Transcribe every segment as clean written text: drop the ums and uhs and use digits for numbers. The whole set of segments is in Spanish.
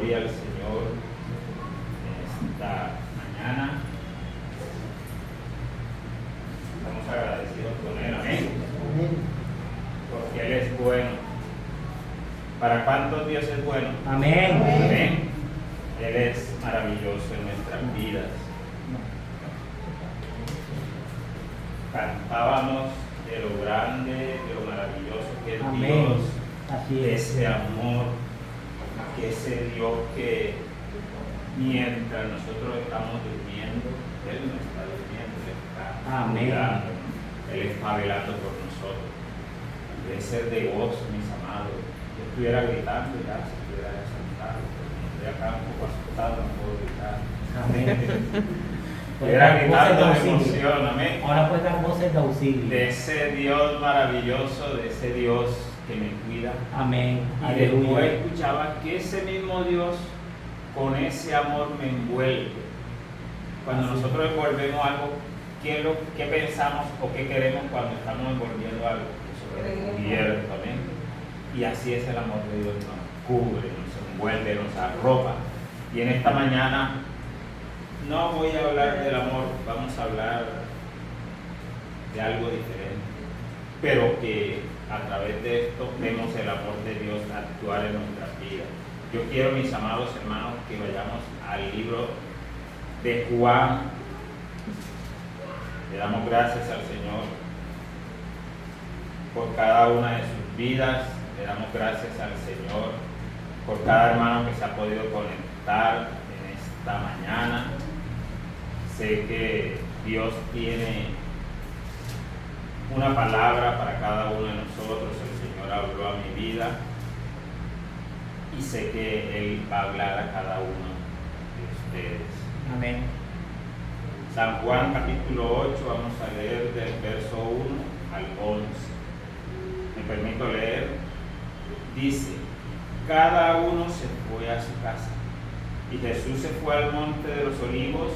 Gloria al Señor en esta mañana. Estamos agradecidos con Él, amén. Porque Él es bueno. ¿Para cuántos Dios es bueno? Amén. Amén. Él es maravilloso en nuestras vidas. Cantábamos de lo grande, de lo maravilloso que es Amén. Dios, Así de es. ese amor, que ese Dios que mientras nosotros estamos durmiendo, Él no está durmiendo, Él está Amén. cuidándonos, Él está velando por nosotros. Debe ser de gozo, mis amados. Yo estuviera gritando ya, si estuviera sentado, pero como estoy acá un poco asustado, no puedo gritar. Amén. Estuviera gritando de Voces de auxilio. emoción, amén. Ahora puedes dar voces de auxilio. De ese Dios maravilloso, de ese Dios que me cuida. Amén. Y después Aleluya. escuchaba que ese mismo Dios con ese amor me envuelve. Cuando Así. nosotros envolvemos algo, ¿qué pensamos o qué queremos cuando estamos envolviendo algo? Eso es cubierto, amén. Y así es el amor de Dios, nos cubre, nos envuelve, nos arropa. Y en esta mañana no voy a hablar del amor, vamos a hablar de algo diferente, pero que a través de esto vemos el amor de Dios actuar en nuestras vidas. Yo quiero, mis amados hermanos, que vayamos al libro de Juan. Le damos gracias al Señor por cada una de sus vidas. Le damos gracias al Señor por cada hermano que se ha podido conectar en esta mañana. Sé que Dios tiene una palabra para cada uno de nosotros. El Señor habló a mi vida y sé que Él va a hablar a cada uno de ustedes. Amén. San Juan capítulo 8, vamos a leer del verso 1 al 11. Me permito leer. Dice: cada uno se fue a su casa, y Jesús se fue al monte de los olivos,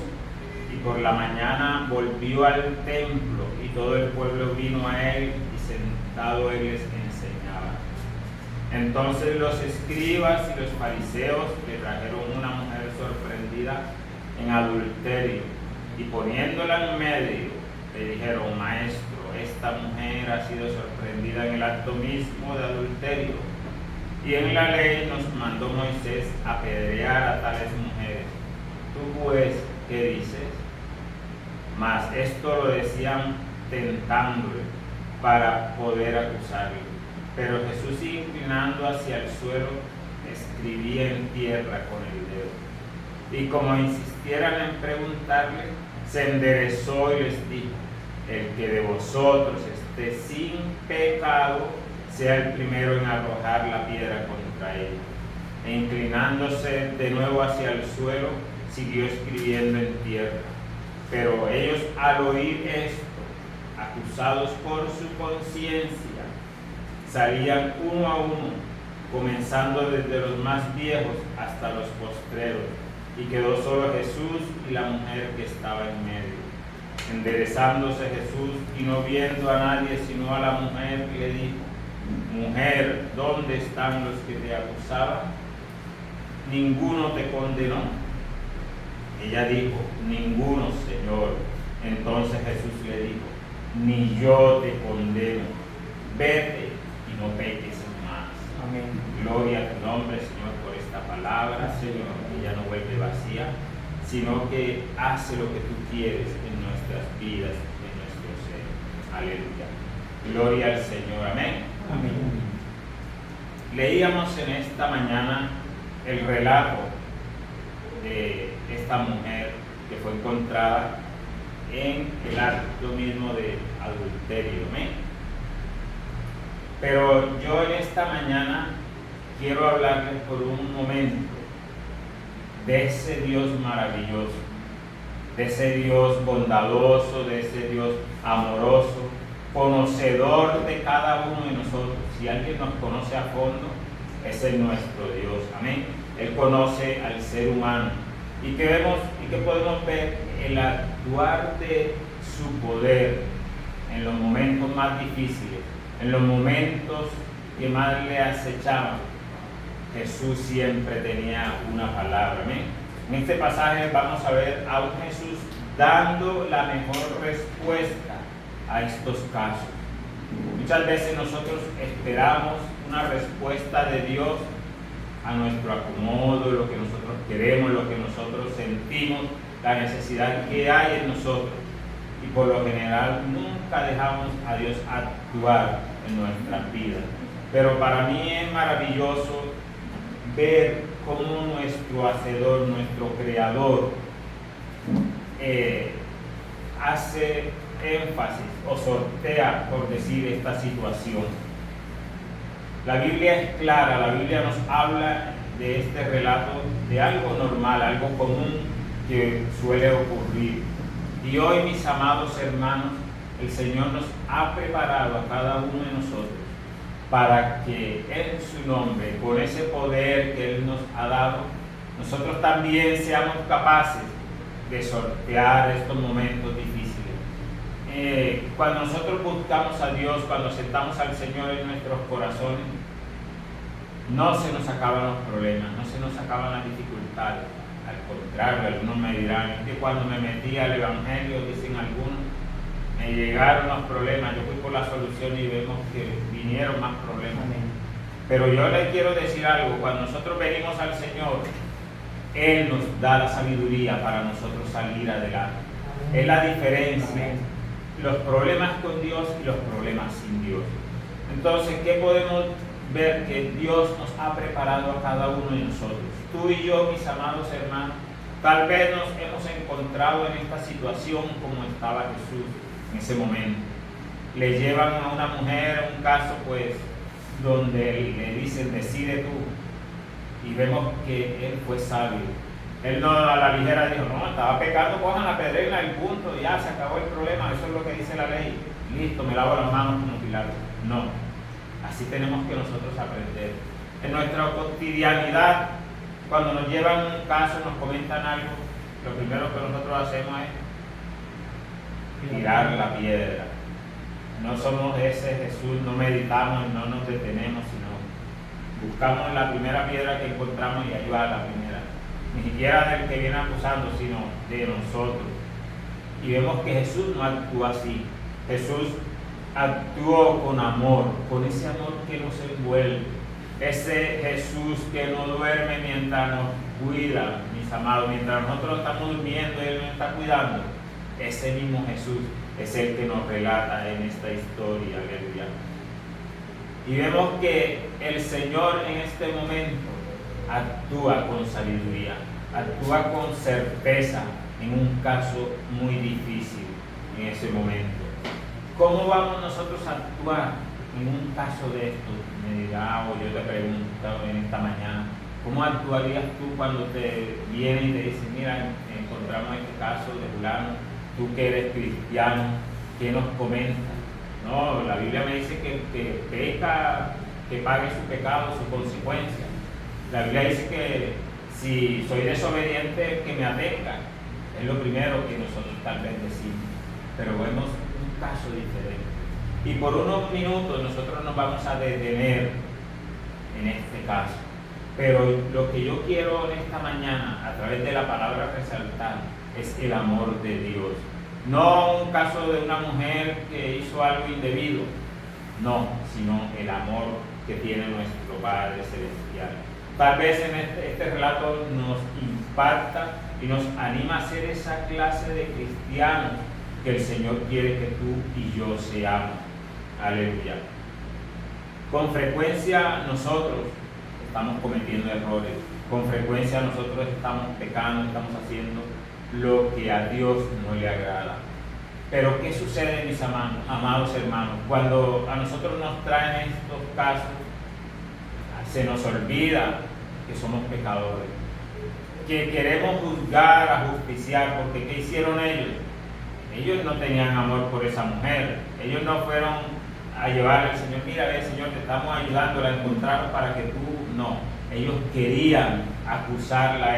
y por la mañana volvió al templo, y todo el pueblo vino a él, y sentado él les enseñaba. Entonces los escribas y los fariseos le trajeron una mujer sorprendida en adulterio, y poniéndola en medio, le dijeron: maestro, esta mujer ha sido sorprendida en el acto mismo de adulterio, y en la ley nos mandó Moisés apedrear a tales mujeres. Tú pues, ¿qué dices? Mas esto lo decían tentándole para poder acusarle. Pero Jesús, inclinando hacia el suelo, escribía en tierra con el dedo. Y como insistieran en preguntarle, se enderezó y les dijo: el que de vosotros esté sin pecado, sea el primero en arrojar la piedra contra ella. E inclinándose de nuevo hacia el suelo, siguió escribiendo en tierra. Pero ellos, al oír esto, acusados por su conciencia, salían uno a uno, comenzando desde los más viejos hasta los postreros, y quedó solo Jesús y la mujer que estaba en medio. Enderezándose Jesús y no viendo a nadie sino a la mujer, le dijo: mujer, ¿dónde están los que te acusaban? ¿Ninguno te condenó? Ella dijo: ninguno, Señor. Entonces Jesús le dijo: ni yo te condeno, vete y no peques más. Amén. Gloria a tu nombre, Señor, por esta palabra, Señor, que ya no vuelve vacía, sino que hace lo que tú quieres en nuestras vidas, en nuestro ser. Aleluya. Gloria al Señor. Amén. Amén. Leíamos en esta mañana el relato de esta mujer que fue encontrada en el acto mismo de adulterio. Amén. Pero yo en esta mañana quiero hablarles por un momento de ese Dios maravilloso, de ese Dios bondadoso, de ese Dios amoroso, conocedor de cada uno de nosotros. Si alguien nos conoce a fondo, ese es nuestro Dios. Amén. Él conoce al ser humano. ¿Y qué vemos y qué podemos ver? El actuar de su poder en los momentos más difíciles, en los momentos que más le acechaban. Jesús siempre tenía una palabra. Amén. En este pasaje vamos a ver a un Jesús dando la mejor respuesta a estos casos. Muchas veces nosotros esperamos una respuesta de Dios a nuestro acomodo, lo que nosotros queremos, lo que nosotros sentimos, la necesidad que hay en nosotros. Y por lo general nunca dejamos a Dios actuar en nuestras vidas. Pero para mí es maravilloso ver cómo nuestro Hacedor, nuestro Creador, hace énfasis o sortea, por decir, esta situación. La Biblia es clara, la Biblia nos habla de este relato de algo normal, algo común que suele ocurrir. Y hoy, mis amados hermanos, el Señor nos ha preparado a cada uno de nosotros para que en su nombre, con ese poder que Él nos ha dado, nosotros también seamos capaces de sortear estos momentos difíciles. Cuando nosotros buscamos a Dios, cuando aceptamos al Señor en nuestros corazones, no se nos acaban los problemas, no se nos acaban las dificultades. Al contrario, algunos me dirán, es que cuando me metí al Evangelio, dicen algunos, me llegaron los problemas, yo fui por la solución y vemos que vinieron más problemas. Pero yo les quiero decir algo, cuando nosotros venimos al Señor, Él nos da la sabiduría para nosotros salir adelante. Es la diferencia, los problemas con Dios y los problemas sin Dios. Entonces, ¿qué podemos ver? Que Dios nos ha preparado a cada uno de nosotros. Tú y yo, mis amados hermanos, tal vez nos hemos encontrado en esta situación como estaba Jesús en ese momento. Le llevan a una mujer, un caso pues, donde le dicen, decide tú. Y vemos que Él fue sabio. Él no a la ligera dijo, no, estaba pecando, cojan la pedrera, el punto, ya se acabó el problema, eso es lo que dice la ley. Listo, me lavo las manos como Pilato. No, así tenemos que nosotros aprender. En nuestra cotidianidad, cuando nos llevan un caso, nos comentan algo, lo primero que nosotros hacemos es tirar la piedra. No somos ese Jesús, no meditamos y no nos detenemos, sino buscamos la primera piedra que encontramos y ayuda a la primera. Ni siquiera del que viene acusando, sino de nosotros. Y vemos que Jesús no actúa así. Jesús actuó con amor, con ese amor que nos envuelve. Ese Jesús que no duerme mientras nos cuida, mis amados, mientras nosotros estamos durmiendo y Él nos está cuidando. Ese mismo Jesús es el que nos relata en esta historia, aleluya. Y vemos que el Señor en este momento actúa con sabiduría, actúa con certeza en un caso muy difícil en ese momento. ¿Cómo vamos nosotros a actuar en un caso de esto? Me dirá, o yo te pregunto en esta mañana, ¿cómo actuarías tú cuando te vienen y te dicen, mira, encontramos este caso de fulano, tú que eres cristiano, ¿qué nos comentas? No, la Biblia me dice que peca, que pague su pecado, su consecuencia. La Biblia dice que si soy desobediente, que me atenga. Es lo primero que nosotros tal vez decimos. Pero vemos un caso diferente. Y por unos minutos nosotros nos vamos a detener en este caso. Pero lo que yo quiero en esta mañana, a través de la palabra resaltar, es el amor de Dios. No un caso de una mujer que hizo algo indebido, no, sino el amor que tiene nuestro Padre Celestial. Tal vez en este relato nos impacta y nos anima a ser esa clase de cristianos que el Señor quiere que tú y yo seamos. Aleluya. Con frecuencia nosotros estamos cometiendo errores, con frecuencia nosotros estamos pecando, estamos haciendo lo que a Dios no le agrada. Pero ¿qué sucede, mis amados hermanos? Cuando a nosotros nos traen estos casos, se nos olvida que somos pecadores, que queremos juzgar, ajusticiar, porque ¿qué hicieron ellos? Ellos no tenían amor por esa mujer, ellos no fueron a llevarle al Señor, mira, Señor, te estamos ayudando, la encontramos para que tú, no. Ellos querían acusarla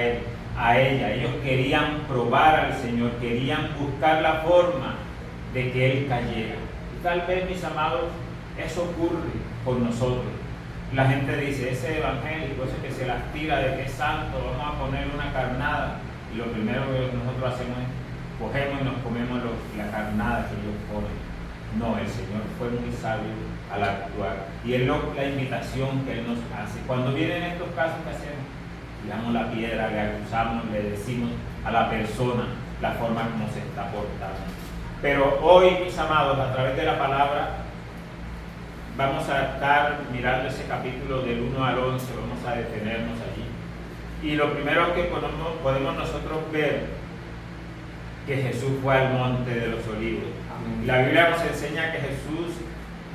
a ella, ellos querían probar al Señor, querían buscar la forma de que Él cayera. Y tal vez, mis amados, eso ocurre con nosotros. la gente dice, ese evangélico, ese que se las tira de que es santo, vamos a poner una carnada. Y lo primero que nosotros hacemos es, cogemos y nos comemos la carnada que ellos ponen. No, el Señor fue muy sabio al actuar. Y es la invitación que Él nos hace. Cuando vienen estos casos, ¿qué hacemos? Tiramos la piedra, le acusamos, le decimos a la persona la forma como se está portando. Pero hoy, mis amados, a través de la palabra, vamos a estar mirando ese capítulo del 1 al 11, vamos a detenernos allí. Y lo primero que podemos nosotros ver, que Jesús fue al monte de los olivos. Amén. La Biblia nos enseña que Jesús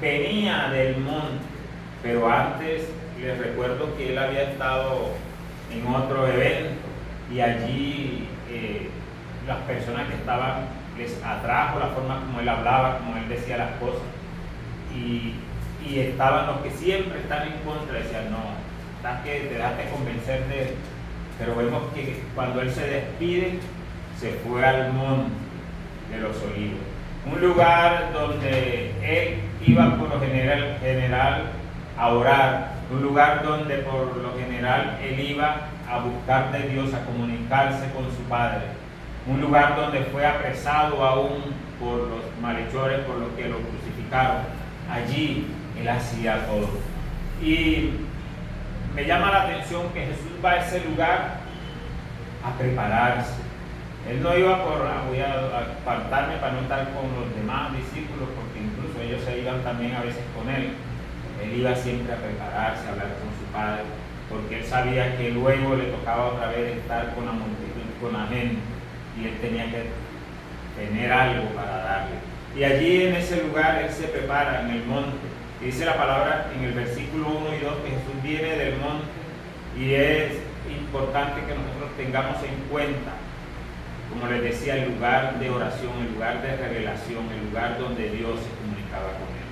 venía del monte, pero antes les recuerdo que Él había estado en otro evento y allí las personas que estaban, les atrajo la forma como Él hablaba, como Él decía las cosas. Y estaban los que siempre están en contra, decían, no, te dejaste convencer de él. Pero vemos que cuando Él se despide, se fue al monte de los olivos, un lugar donde Él iba por lo general a orar, un lugar donde por lo general Él iba a buscar de Dios, a comunicarse con su Padre, un lugar donde fue apresado aún por los malhechores, por los que lo crucificaron. Allí Él hacía todo. Y me llama la atención que Jesús va a ese lugar a prepararse. Él no iba voy a apartarme para no estar con los demás discípulos, porque incluso ellos se iban también a veces con Él. Él iba siempre a prepararse, a hablar con su Padre, porque Él sabía que luego le tocaba otra vez estar con la multitud, con la gente, y Él tenía que tener algo para darle. Y allí en ese lugar Él se prepara en el monte. Y dice la palabra en el versículo 1 y 2 que Jesús viene del monte, y es importante que nosotros tengamos en cuenta, como les decía, el lugar de oración, el lugar de revelación, el lugar donde Dios se comunicaba con Él.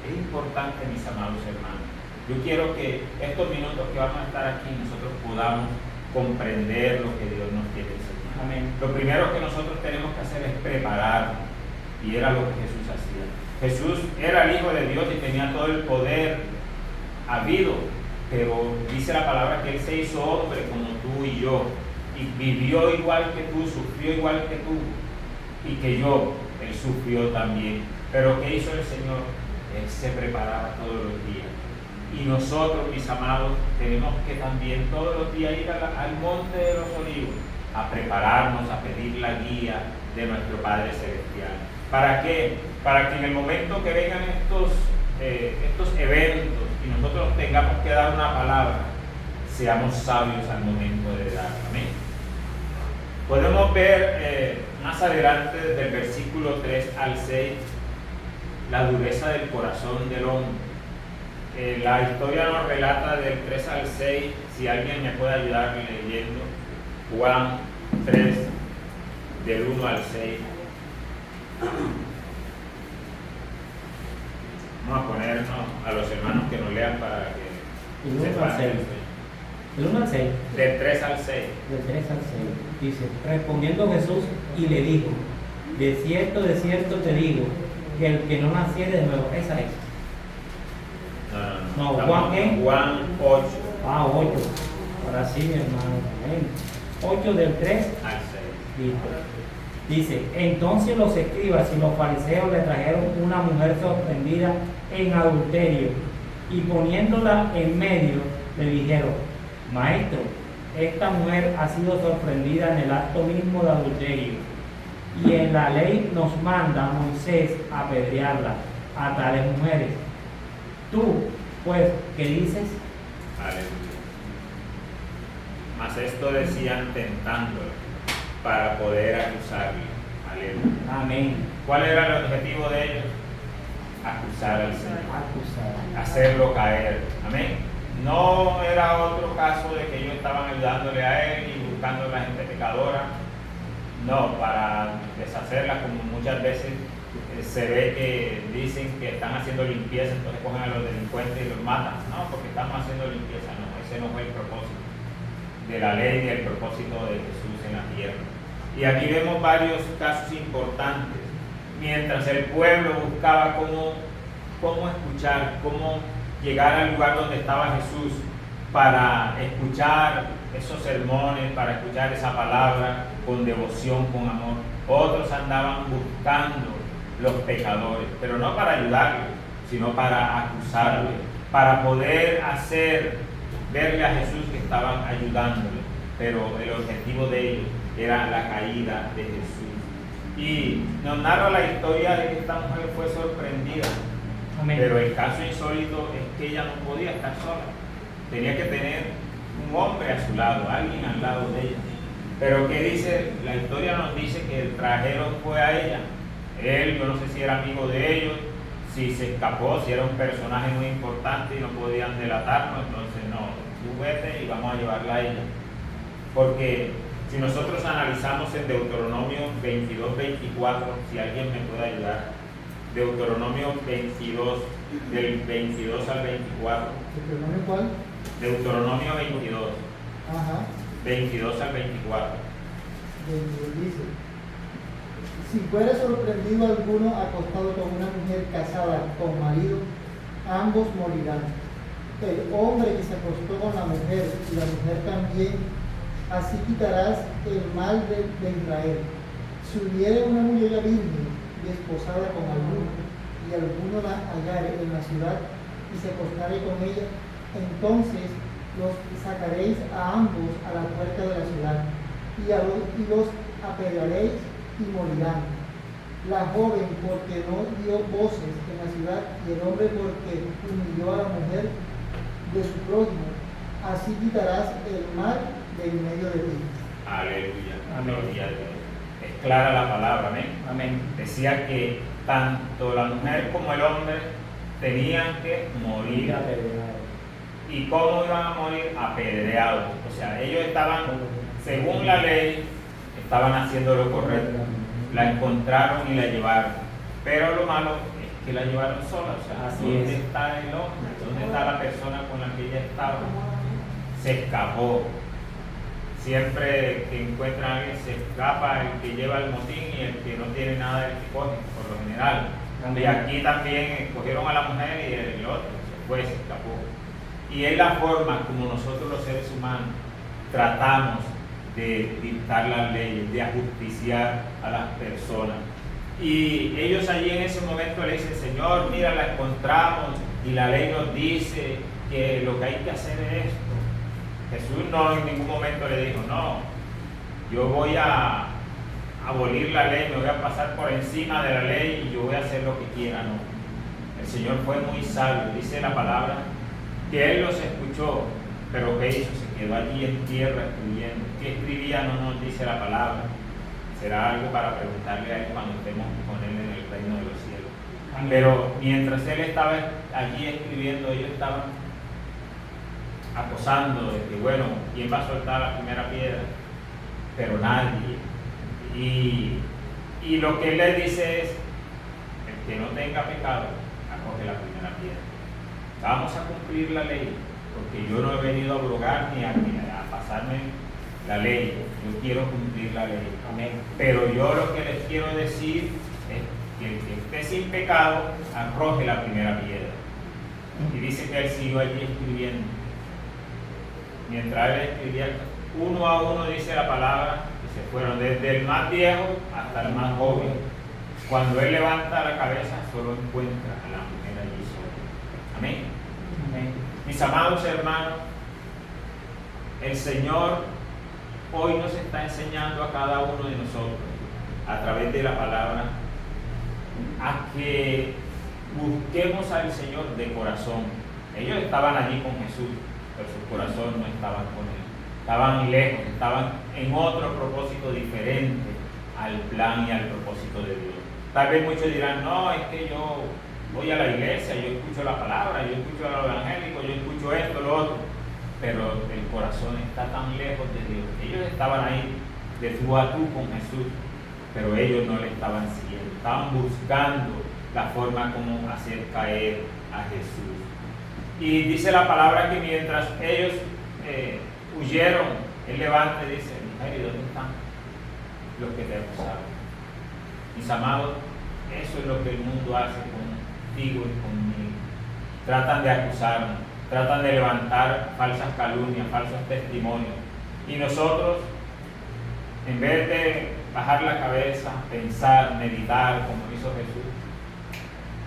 Es importante, mis amados hermanos. Yo quiero que estos minutos que vamos a estar aquí nosotros podamos comprender lo que Dios nos quiere enseñar. Amén. Lo primero que nosotros tenemos que hacer es prepararnos, y era lo que Jesús hacía. Jesús era el Hijo de Dios y tenía todo el poder habido, pero dice la palabra que Él se hizo hombre como tú y yo, y vivió igual que tú, sufrió igual que tú, y que yo, Él sufrió también. Pero ¿qué hizo el Señor? Él se preparaba todos los días. Y nosotros, mis amados, tenemos que también todos los días ir al monte de los olivos a prepararnos, a pedir la guía de nuestro Padre Celestial. ¿Para qué? Para que en el momento que vengan estos eventos y nosotros tengamos que dar una palabra, seamos sabios al momento de dar. Amén. Podemos ver más adelante, desde el versículo 3 al 6, la dureza del corazón del hombre. La historia nos relata del 3 al 6, si alguien me puede ayudar leyendo Juan 3, del 1 al 6. Vamos a ponernos a los hermanos que nos lean para que El 1 al 6. El 1 al 6. Del 3 al 6. Del 3 al 6. Dice, respondiendo Jesús y le dijo, de cierto te digo, que el que no naciere de nuevo, esa es. No, Juan, ¿qué? Juan 8. 8. Ahora sí, mi hermano. Amén. 8 del 3 al 6. Dice, entonces los escribas y los fariseos le trajeron una mujer sorprendida en adulterio, y poniéndola en medio, le dijeron, maestro, esta mujer ha sido sorprendida en el acto mismo de adulterio, y en la ley nos manda Moisés apedrearla a tales mujeres. Tú, pues, ¿qué dices? Aleluya. Mas esto decían tentándolo para poder acusarle. Aleluya. Amén. ¿Cuál era el objetivo de ellos? Acusar al Señor, Acusar. hacerlo caer. Amén. No era otro caso de que ellos estaban ayudándole a Él y buscando a la gente pecadora. No, para deshacerla, como muchas veces se ve que dicen que están haciendo limpieza, entonces cogen a los delincuentes y los matan. No, porque estamos haciendo limpieza. No, ese no fue el propósito de la ley ni el propósito de Jesús en la tierra. Y aquí vemos varios casos importantes. Mientras el pueblo buscaba cómo escuchar, cómo llegar al lugar donde estaba Jesús para escuchar esos sermones, para escuchar esa palabra con devoción, con amor. Otros andaban buscando los pecadores, pero no para ayudarles, sino para acusarles, para poder verle a Jesús que estaban ayudándole, pero el objetivo de ellos era la caída de Jesús. Y nos narra la historia de que esta mujer fue sorprendida. Amén. Pero el caso insólito es que ella no podía estar sola, tenía que tener un hombre a su lado, alguien al lado de ella. Pero ¿qué dice? La historia nos dice que el trajero fue a ella. Él, yo no sé si era amigo de ellos, si se escapó, si era un personaje muy importante y no podían delatarlo, entonces no, tú vete y vamos a llevarla a ella. Porque si nosotros analizamos en Deuteronomio 22-24, si alguien me puede ayudar, Deuteronomio 22, del 22 al 24. ¿Deuteronomio cuál? Deuteronomio 22. Ajá. 22 al 24. Dice: si fuere sorprendido alguno acostado con una mujer casada con marido, ambos morirán. El hombre que se acostó con la mujer y la mujer también, así quitarás el mal de Israel. Si hubiere una mujer virgen desposada con alguno, y alguno la hallare en la ciudad y se acostare con ella, entonces los sacaréis a ambos a la puerta de la ciudad, y los apedrearéis y morirán. La joven porque no dio voces en la ciudad, y el hombre porque humilló a la mujer de su prójimo. Así quitarás el mal de en medio de ti. Aleluya. Gloria a Dios. Es clara la palabra, amén. Amén. Decía que tanto la mujer como el hombre tenían que morir. ¿Y cómo iban a morir? Apedreados. O sea, ellos estaban, según la ley, estaban haciendo lo correcto. La encontraron y la llevaron. Pero lo malo es que la llevaron sola. O sea, ¿dónde está el hombre? ¿Dónde está la persona con la que ella estaba? Se escapó. Siempre que encuentran a alguien se escapa el que lleva el motín y el que no tiene nada el que coge, por lo general. Y aquí también cogieron a la mujer y el otro se escapó. Y es la forma como nosotros los seres humanos tratamos de dictar las leyes, de ajusticiar a las personas. Y ellos allí en ese momento le dicen: Señor, mira, la encontramos y la ley nos dice que lo que hay que hacer es esto. Jesús no en ningún momento le dijo: no, yo voy a abolir la ley, me voy a pasar por encima de la ley y yo voy a hacer lo que quiera. No, el Señor fue muy sabio. Dice la palabra que Él los escuchó, pero ¿qué hizo? Se quedó allí en tierra escribiendo. ¿Qué escribía? No nos dice la palabra. Será algo para preguntarle a Él cuando estemos con Él en el reino de los cielos. Amén. Pero mientras Él estaba allí escribiendo, ellos estaban acosando de que, bueno, ¿quién va a soltar la primera piedra? Pero nadie. Y lo que Él les dice es: el que no tenga pecado, acoge la primera piedra. Vamos a cumplir la ley, porque yo no he venido a abrogar ni a pasarme la ley. Yo quiero cumplir la ley. Amén. Pero yo lo que les quiero decir es que el que esté sin pecado, arroje la primera piedra. Y dice que Él siguió allí escribiendo. Mientras Él escribía, uno a uno, dice la palabra, que se fueron desde el más viejo hasta el más joven. Cuando Él levanta la cabeza, solo encuentra a la mujer allí sola. Amén. Amén. Mis amados hermanos, el Señor hoy nos está enseñando a cada uno de nosotros, a través de la palabra, a que busquemos al Señor de corazón. Ellos estaban allí con Jesús, pero su corazón no estaba con Él. Estaban lejos, estaban en otro propósito diferente al plan y al propósito de Dios. Tal vez muchos dirán: no, es que yo voy a la iglesia, yo escucho la palabra, yo escucho a los evangélicos, yo escucho esto, lo otro. Pero el corazón está tan lejos de Dios. Ellos estaban ahí de tú a tú con Jesús, pero ellos no le estaban siguiendo. Estaban buscando la forma como hacer caer a Jesús. Y dice la palabra que mientras ellos huyeron, Él levanta y dice: mujer, ¿y dónde están los que te acusaron? Mis amados, eso es lo que el mundo hace contigo y conmigo. tratan de acusarnos, tratan de levantar falsas calumnias, falsos testimonios. Y nosotros, en vez de bajar la cabeza, pensar, meditar, como hizo Jesús,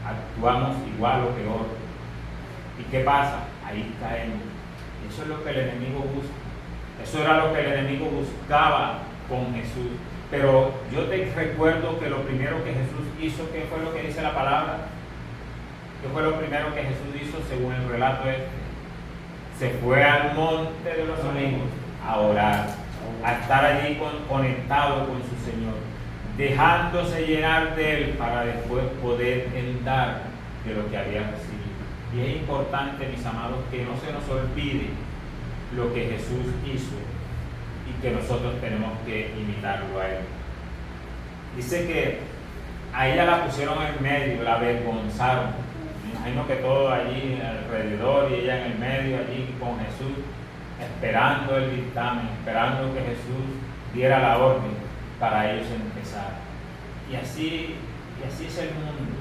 actuamos igual o peor. ¿Y qué pasa? Ahí caemos. Eso es lo que el enemigo busca. Eso era lo que el enemigo buscaba con Jesús. Pero yo te recuerdo que lo primero que Jesús hizo, ¿qué fue lo que dice la palabra? ¿Qué fue lo primero que Jesús hizo según el relato este? Se fue al monte de los Olivos a orar, a estar allí conectado con su Señor, dejándose llenar de Él para después poder Él dar de lo que había recibido. Y es importante, mis amados, que no se nos olvide lo que Jesús hizo y que nosotros tenemos que imitarlo a Él. Dice que a ella la pusieron en medio, la avergonzaron. Me imagino que todo allí alrededor y ella en el medio, allí con Jesús, esperando el dictamen, esperando que Jesús diera la orden para ellos empezar. Y así es el mundo.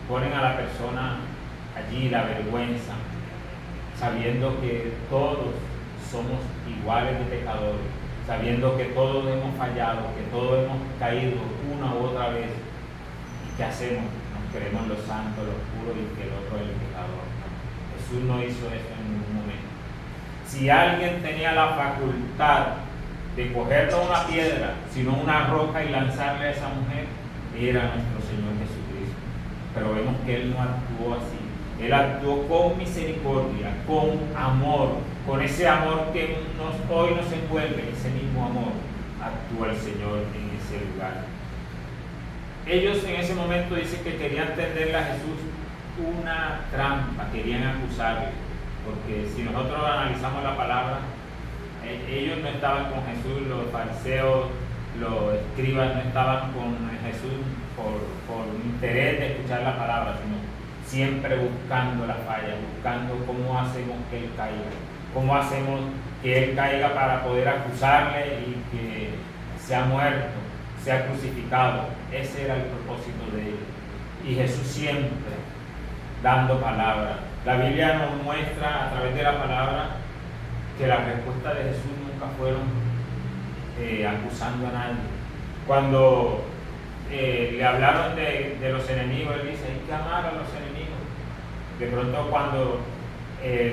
Ponen a la persona allí la vergüenza, sabiendo que todos somos iguales de pecadores, sabiendo que todos hemos fallado, que todos hemos caído una u otra vez. ¿Y qué hacemos? Nos creemos los santos, los puros, y que el otro es el pecador. No. Jesús no hizo eso en ningún momento. Si alguien tenía la facultad de coger no una piedra, sino una roca y lanzarle a esa mujer, era nuestro Señor Jesucristo. Pero vemos que Él no actuó así. Él actuó con misericordia, con amor, con ese amor que hoy nos envuelve, ese mismo amor actúa el Señor en ese lugar. Ellos en ese momento dicen que querían tenderle a Jesús una trampa, querían acusarle, porque si nosotros analizamos la palabra, ellos no estaban con Jesús, los fariseos, los escribas no estaban con Jesús por interés de escuchar la palabra, sino siempre buscando la falla, buscando cómo hacemos que Él caiga, cómo hacemos que Él caiga para poder acusarle y que sea muerto, sea crucificado. Ese era el propósito de ellos. Y Jesús siempre dando palabra. La Biblia nos muestra a través de la palabra que la respuesta de Jesús nunca fueron acusando a nadie. Cuando le hablaron de los enemigos, Él dice, hay que amar a los enemigos. De pronto cuando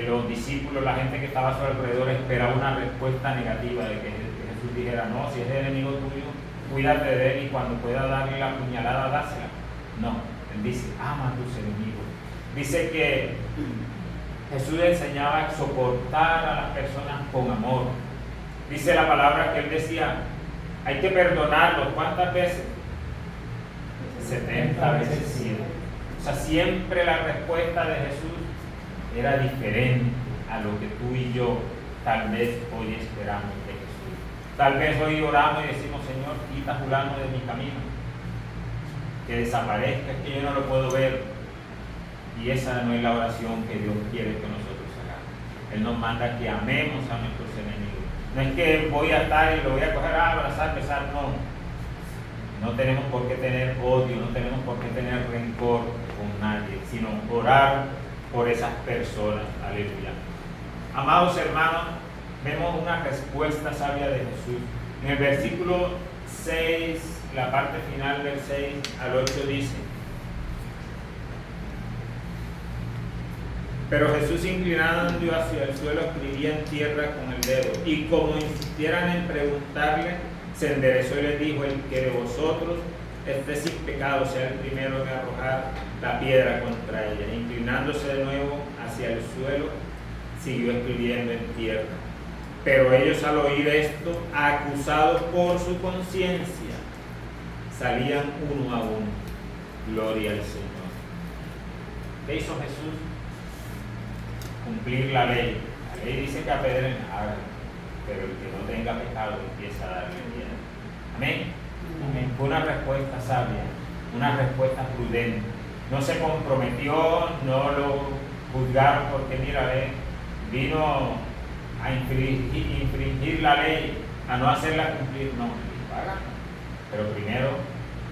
los discípulos, la gente que estaba a su alrededor esperaba una respuesta negativa de que Jesús dijera, no, si es el enemigo tuyo, cuídate de él y cuando pueda darle la puñalada, dásela. No, Él dice, ama a tus enemigos. Dice que Jesús le enseñaba a soportar a las personas con amor. Dice la palabra que Él decía, hay que perdonarlos. ¿Cuántas veces? 70 veces 100. O sea, siempre la respuesta de Jesús era diferente a lo que tú y yo tal vez hoy esperamos de Jesús. Tal vez hoy oramos y decimos, Señor, quita a fulano de mi camino, que desaparezca, que yo no lo puedo ver. Y esa no es la oración que Dios quiere que nosotros hagamos. Él nos manda que amemos a nuestros enemigos. No es que voy a estar y lo voy a coger a abrazar, besar, no. No tenemos por qué tener odio, no tenemos por qué tener rencor con nadie, sino orar por esas personas. Aleluya. Amados hermanos, vemos una respuesta sabia de Jesús. En el versículo 6, la parte final del 6 al 8 dice, pero Jesús, inclinando hacia el suelo, escribía en tierra con el dedo, y como insistieran en preguntarle, se enderezó y les dijo, el que de vosotros esté sin pecado sea el primero en arrojar la piedra contra ella. Inclinándose de nuevo hacia el suelo, siguió escribiendo en tierra. Pero ellos, al oír esto, acusados por su conciencia, salían uno a uno. Gloria al Señor. ¿Qué hizo Jesús? Cumplir la ley. La ley dice que apedren, pero el que no tenga pecado empieza a darle vida. Amén. Amén. Fue una respuesta sabia, una respuesta prudente. No se comprometió, no lo juzgaron porque mira, vino a infringir la ley, a no hacerla cumplir. No, hagan. Pero primero,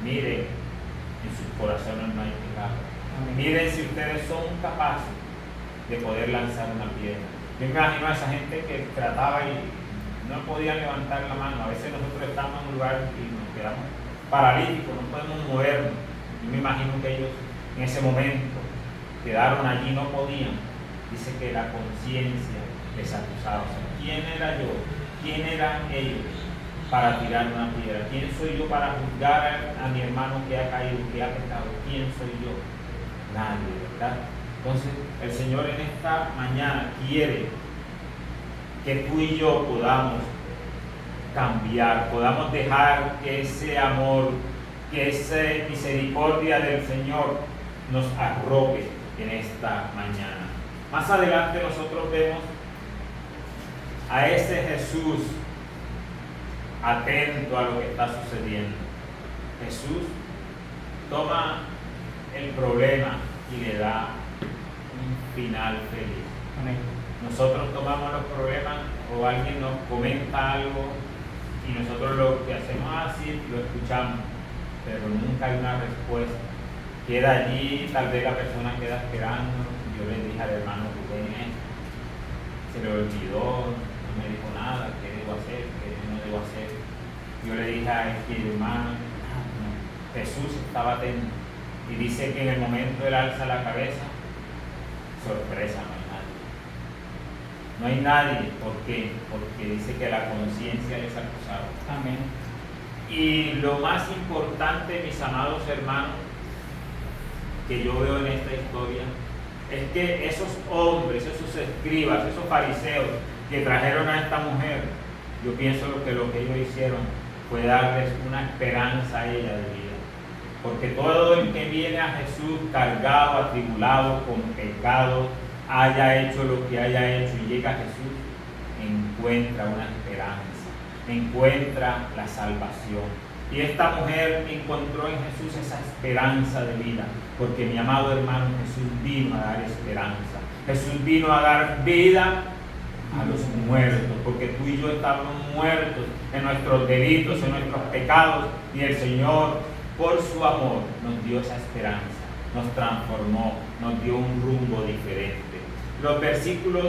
mire, en sus corazones no hay pecado. Amén. Miren si ustedes son capaces de poder lanzar una piedra. Yo me imagino a esa gente que trataba y no podían levantar la mano. A veces nosotros estamos en un lugar y nos quedamos paralíticos, no podemos movernos. Yo me imagino que ellos en ese momento quedaron allí, no podían. Dice que la conciencia les acusaba. O sea, ¿quién era yo? ¿Quién eran ellos para tirar una piedra? ¿Quién soy yo para juzgar a mi hermano que ha caído, que ha pecado? ¿Quién soy yo? Nadie, ¿verdad? Entonces, el Señor en esta mañana quiere que tú y yo podamos cambiar, podamos dejar que ese amor, que esa misericordia del Señor nos arrope en esta mañana. Más adelante nosotros vemos a ese Jesús atento a lo que está sucediendo. Jesús toma el problema y le da un final feliz. Amén. Nosotros tomamos los problemas o alguien nos comenta algo y nosotros lo que hacemos así, lo escuchamos, pero nunca hay una respuesta. Queda allí, tal vez la persona queda esperando. Yo le dije al hermano Rubén, se le olvidó, no me dijo nada, qué debo hacer, qué no debo hacer. Yo le dije a este hermano, no. Jesús estaba atento y dice que en el momento él alza la cabeza, sorpresa, no hay nadie. No hay nadie, ¿por qué? Porque dice que la conciencia les acusaba. Amén. Y lo más importante, mis amados hermanos, que yo veo en esta historia, es que esos hombres, esos escribas, esos fariseos que trajeron a esta mujer, yo pienso que lo que ellos hicieron fue darles una esperanza a ella de vida. Porque todo el que viene a Jesús cargado, atribulado, con pecado, haya hecho lo que haya hecho y llega a Jesús, encuentra una esperanza, encuentra la salvación. Y esta mujer encontró en Jesús esa esperanza de vida, porque mi amado hermano, Jesús vino a dar esperanza. Jesús vino a dar vida a los muertos, porque tú y yo estábamos muertos en nuestros delitos, en nuestros pecados, y el Señor, por su amor, nos dio esa esperanza, nos transformó, nos dio un rumbo diferente. Los versículos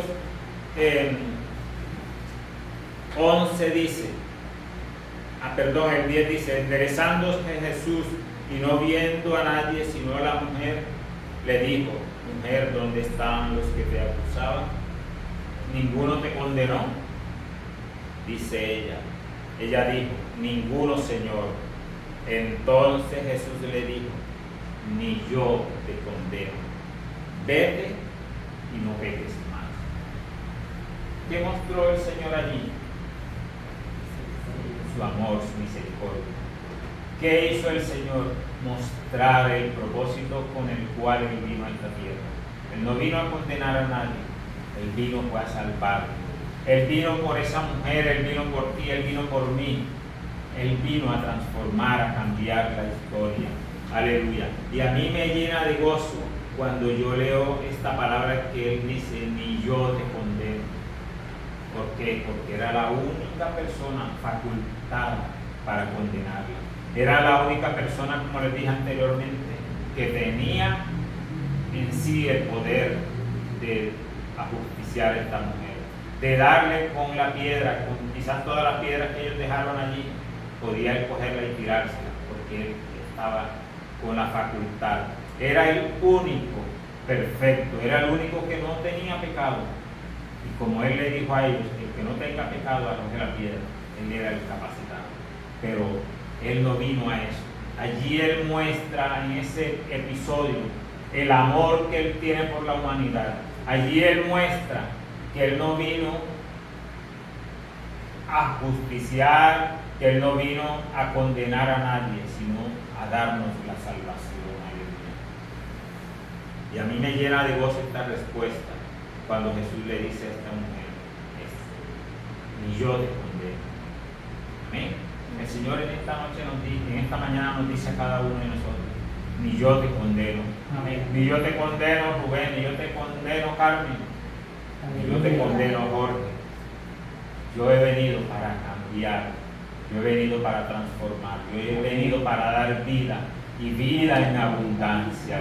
11 dice, el 10 dice, enderezándose Jesús y no viendo a nadie sino a la mujer, le dijo, mujer, ¿dónde están los que te acusaban? ¿Ninguno te condenó? Dice ella. Ella dijo, ninguno, Señor. Entonces Jesús le dijo, ni yo te condeno. Vete y no peques más. ¿Qué mostró el Señor allí? Su amor, su misericordia. ¿Qué hizo el Señor? Mostrar el propósito con el cual Él vino a esta tierra. Él no vino a condenar a nadie, Él vino fue a salvar. Él vino por esa mujer, Él vino por ti, Él vino por mí. Él vino a transformar, a cambiar la historia. Aleluya. Y a mí me llena de gozo cuando yo leo esta palabra que Él dice, ni yo te condeno. ¿Por qué? Porque era la única persona facultada para condenarla. Era la única persona, como les dije anteriormente, que tenía en sí el poder de ajusticiar a esta mujer, de darle con la piedra, con quizás todas las piedras que ellos dejaron allí, podía él cogerla y tirársela, porque él estaba con la facultad. Era el único perfecto, era el único que no tenía pecado. Y como él le dijo a ellos, el que no tenga pecado arroje la piedra, él era el capacitado. Pero él no vino a eso. Allí él muestra en ese episodio el amor que él tiene por la humanidad. Allí él muestra que él no vino a justiciar, que él no vino a condenar a nadie, sino a darnos la salvación. Y a mí me llena de gozo esta respuesta cuando Jesús le dice a esta mujer, ni yo te condeno. Amén. El Señor en esta noche en esta mañana nos dice a cada uno de nosotros, ni yo te condeno. Amén. Ni yo te condeno, Rubén, ni yo te condeno, Carmen, ni yo te condeno, Jorge. Yo he venido para cambiar, yo he venido para transformar, yo he venido para dar vida y vida en abundancia.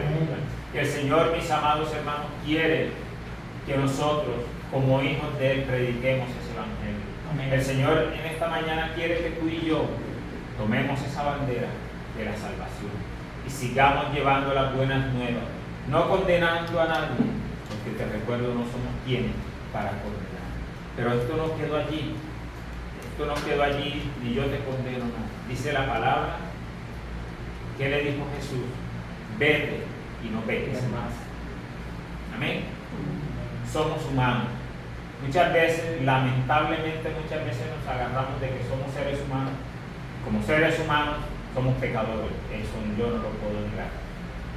que el Señor, mis amados hermanos, quiere que nosotros, como hijos de Él, prediquemos ese evangelio. Amén. El Señor en esta mañana quiere que tú y yo tomemos esa bandera de la salvación y sigamos llevando las buenas nuevas, no condenando a nadie, porque te recuerdo, no somos quienes para condenar. Pero esto no quedó allí, ni yo te condeno, no. Dice la palabra, ¿qué le dijo Jesús? Vete y no peques más. Amén. Somos humanos. Muchas veces, lamentablemente, nos agarramos de que somos seres humanos. Como seres humanos somos pecadores, eso yo no lo puedo negar.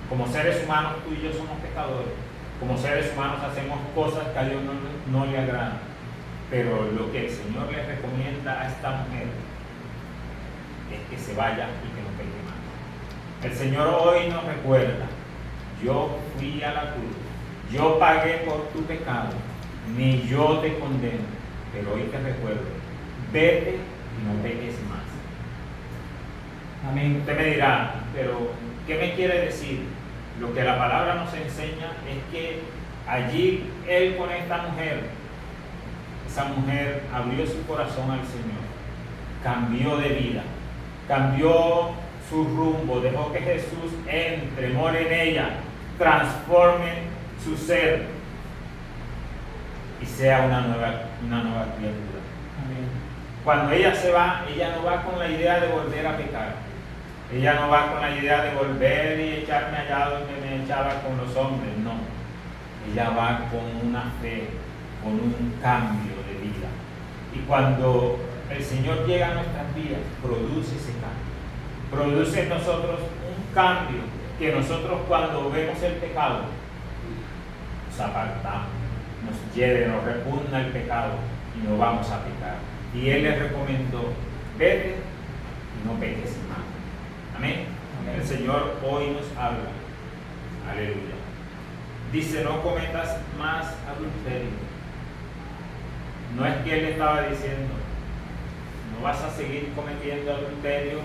Como seres humanos, tú y yo somos pecadores. Como seres humanos hacemos cosas que a Dios no le agradan. Pero lo que el Señor le recomienda a esta mujer es que se vaya y que no peque más. El Señor hoy nos recuerda, yo fui a la cruz, yo pagué por tu pecado, ni yo te condeno, pero hoy te recuerdo, vete y no peques más. Amén. Usted me dirá, pero ¿qué me quiere decir? Lo que la palabra nos enseña es que allí él con esta mujer, esa mujer abrió su corazón al Señor, cambió de vida, cambió su rumbo, dejó que Jesús entre, more en ella, transforme su ser y sea una nueva criatura. Amén. Cuando ella se va, ella no va con la idea de volver a pecar. Ella no va con la idea de volver y echarme allá donde me echaba con los hombres, no. Ella va con una fe, con un cambio de vida. Y cuando el Señor llega a nuestras vidas, produce ese cambio. Produce en nosotros un cambio que nosotros cuando vemos el pecado, nos apartamos, nos hiere, nos repugna el pecado y no vamos a pecar. Y Él les recomendó, vete y no peques más. Amén. Amén. El Señor hoy nos habla. Aleluya. Dice, no cometas más adulterio. No es que Él estaba diciendo, no vas a seguir cometiendo adulterio,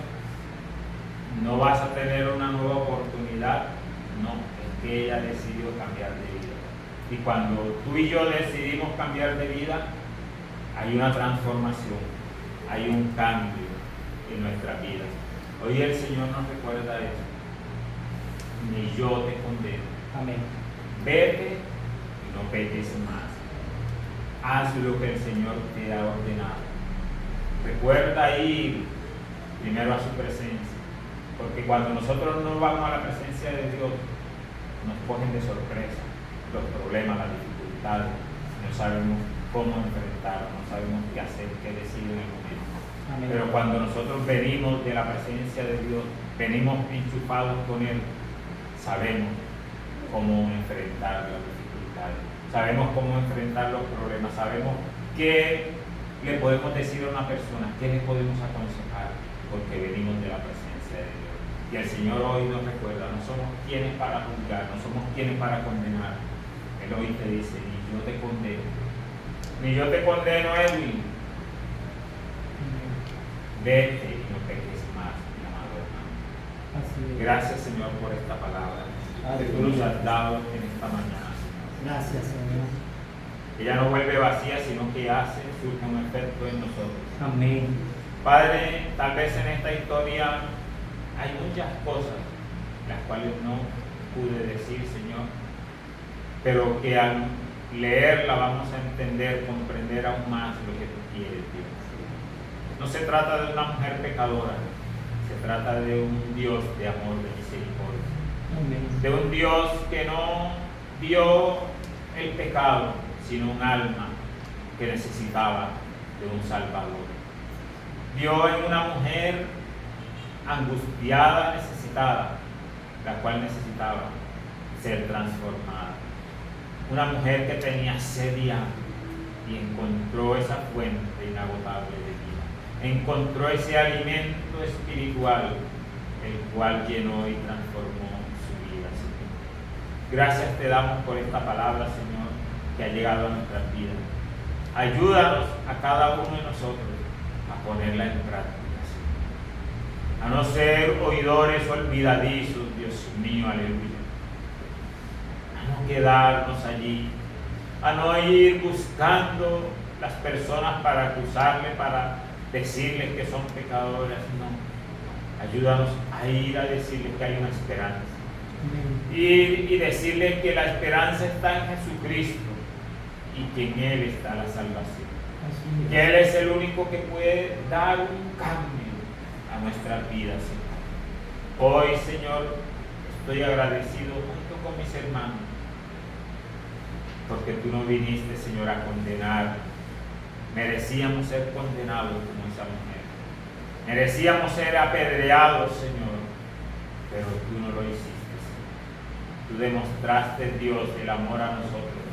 no vas a tener una nueva oportunidad. No, es que ella decidió cambiar de vida. Y cuando tú y yo decidimos cambiar de vida, hay una transformación, hay un cambio en nuestra vida. Hoy el Señor nos recuerda eso. Ni yo te condeno. Amén. Vete y no peques más. Haz lo que el Señor te ha ordenado. Recuerda ir primero a su presencia. Porque cuando nosotros no vamos a la presencia de Dios, nos cogen de sorpresa los problemas, las dificultades. No sabemos cómo enfrentar, no sabemos qué hacer, qué decir en el momento. Amén. Pero cuando nosotros venimos de la presencia de Dios, venimos enchufados con Él, sabemos cómo enfrentar las dificultades, sabemos cómo enfrentar los problemas, sabemos qué le podemos decir a una persona, qué le podemos aconsejar, porque venimos de la presencia de Dios. Y el Señor hoy nos recuerda, no somos quienes para juzgar, no somos quienes para condenar. Él hoy te dice, ni yo te condeno, ni yo te condeno, Edwin. Vete y no peques más, mi amado hermano. Así es. Gracias, Señor, por esta palabra que tú nos has dado en esta mañana, Señor. Gracias, Señor. Ella no vuelve vacía, sino que hace, surge un efecto en nosotros. Amén. Padre, tal vez en esta historia hay muchas cosas las cuales no pude decir, Señor, pero que al leerla vamos a entender, comprender aún más lo que tú quieres, Dios. No se trata de una mujer pecadora, se trata de un Dios de amor, de misericordia. Amén. De un Dios que no dio el pecado, sino un alma que necesitaba de un Salvador. Dio en una mujer angustiada, necesitada, la cual necesitaba ser transformada. Una mujer que tenía sed y hambre y encontró esa fuente inagotable de vida. Encontró ese alimento espiritual, el cual llenó y transformó su vida, Señor. Gracias te damos por esta palabra, Señor, que ha llegado a nuestras vidas. Ayúdanos a cada uno de nosotros a ponerla en práctica, Señor. A no ser oidores olvidadizos, Dios mío, aleluya. quedarnos allí, a no ir buscando las personas para acusarle, para decirles que son pecadores. No, ayúdanos a ir a decirles que hay una esperanza. Y decirles que la esperanza está en Jesucristo y que en Él está la salvación. Que Él es el único que puede dar un cambio a nuestras vidas, Señor. Hoy, Señor, estoy agradecido junto con mis hermanos, porque tú no viniste, Señor, a condenar. Merecíamos ser condenados como esa mujer. Merecíamos ser apedreados, Señor, pero tú no lo hiciste, Señor. Tú demostraste, Dios, el amor a nosotros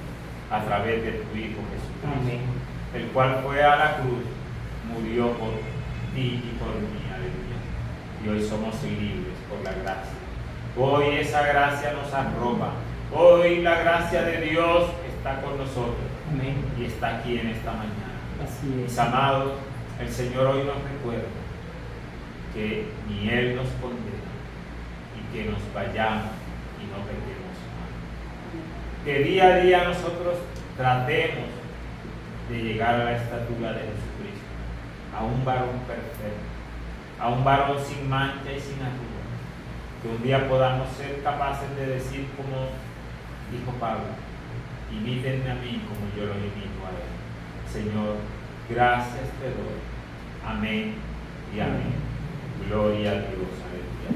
a través de tu Hijo Jesucristo. Amén. El cual fue a la cruz, murió por ti y por mí, aleluya. Y hoy somos libres por la gracia. Hoy esa gracia nos arropa. Hoy la gracia de Dios está con nosotros. Amén. Y está aquí en esta mañana. Así Mis es. amados, el Señor hoy nos recuerda que ni Él nos condena y que nos vayamos y no pequemos más. Que día a día nosotros tratemos de llegar a la estatura de Jesucristo, a un varón perfecto, a un varón sin mancha y sin arruga, que un día podamos ser capaces de decir como dijo Pablo: imítenme a mí como yo lo imito a Él. Señor, gracias te doy. Amén y amén. Gloria a Dios. Aleluya.